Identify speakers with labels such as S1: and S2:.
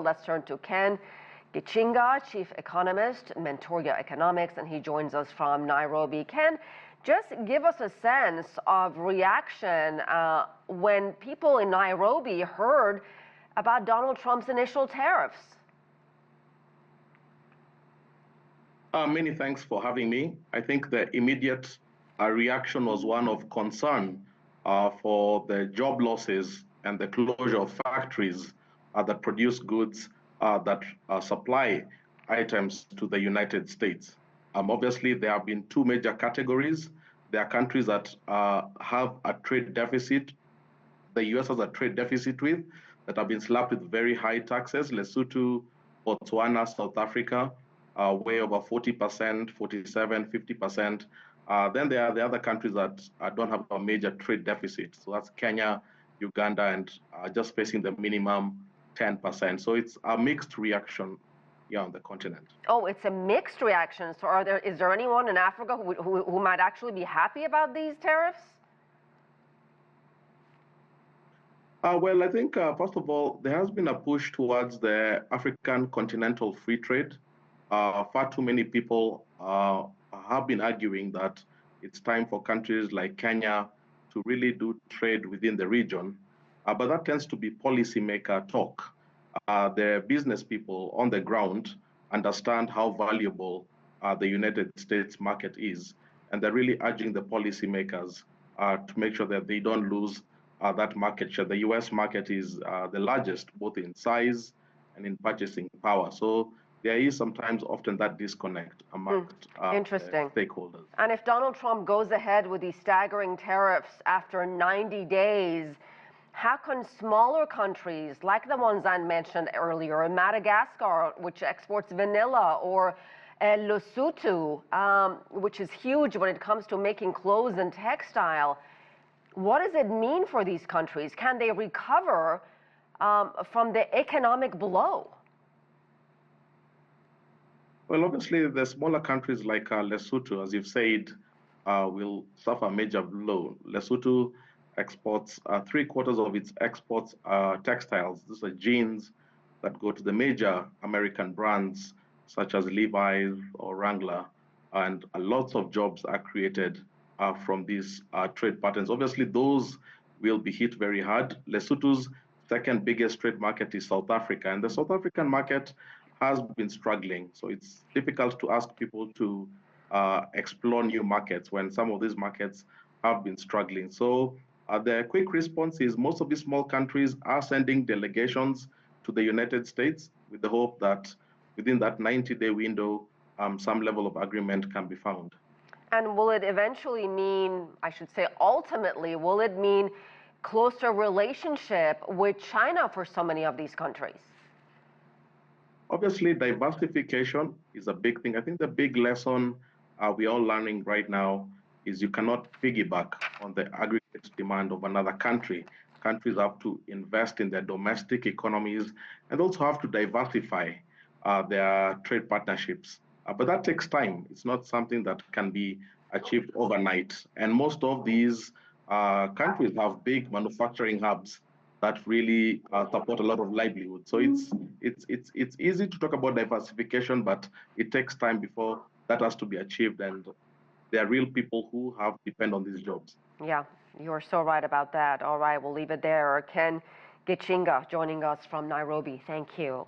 S1: let's turn to Ken Gichinga, Chief Economist, Mentoria Economics, and he joins us from Nairobi. Ken, just give us a sense of reaction when people in Nairobi heard about Donald Trump's initial tariffs.
S2: Many thanks for having me. I think the immediate reaction was one of concern for the job losses and the closure of factories that produce goods that supply items to the United States. Obviously, there have been two major categories. There are countries that have a trade deficit, the US has a trade deficit with, that have been slapped with very high taxes, Lesotho, Botswana, South Africa, way over 40%, 47, 50%. Then there are the other countries that don't have a major trade deficit. So that's Kenya, Uganda, and just facing the minimum 10%. So it's a mixed reaction here on the continent.
S1: Oh, it's a mixed reaction. So is there anyone in Africa who might actually be happy about these tariffs?
S2: Well, I think, first of all, there has been a push towards the African continental free trade. Far too many people have been arguing that it's time for countries like Kenya to really do trade within the region. But that tends to be policymaker talk. The business people on the ground understand how valuable the United States market is. And they're really urging the policymakers to make sure that they don't lose that market share. The US market is the largest, both in size and in purchasing power. So there is sometimes often that disconnect amongst stakeholders.
S1: And if Donald Trump goes ahead with these staggering tariffs after 90 days, how can smaller countries like the ones I mentioned earlier, Madagascar, which exports vanilla, or Lesotho, which is huge when it comes to making clothes and textile, what does it mean for these countries? Can they recover from the economic blow?
S2: Well, obviously, the smaller countries like Lesotho, as you've said, will suffer a major blow. Lesotho exports 3/4 of its exports textiles. These are jeans that go to the major American brands such as Levi's or Wrangler, and lots of jobs are created from these trade patterns. Obviously, those will be hit very hard. Lesotho's second biggest trade market is South Africa, and the South African market has been struggling. So it's difficult to ask people to explore new markets when some of these markets have been struggling. So the quick response is most of these small countries are sending delegations to the United States with the hope that within that 90-day window, some level of agreement can be found.
S1: And will it eventually mean, I should say ultimately, will it mean closer relationship with China for so many of these countries?
S2: Obviously, diversification is a big thing. I think the big lesson we're all learning right now is you cannot piggyback on the aggregate demand of another country. Countries have to invest in their domestic economies and also have to diversify their trade partnerships. But that takes time. It's not something that can be achieved overnight. And most of these countries have big manufacturing hubs that really support a lot of livelihood. So it's easy to talk about diversification, but it takes time before that has to be achieved. And there are real people who have depend on these jobs.
S1: Yeah, you're so right about that. All right, we'll leave it there. Ken Gichinga joining us from Nairobi. Thank you.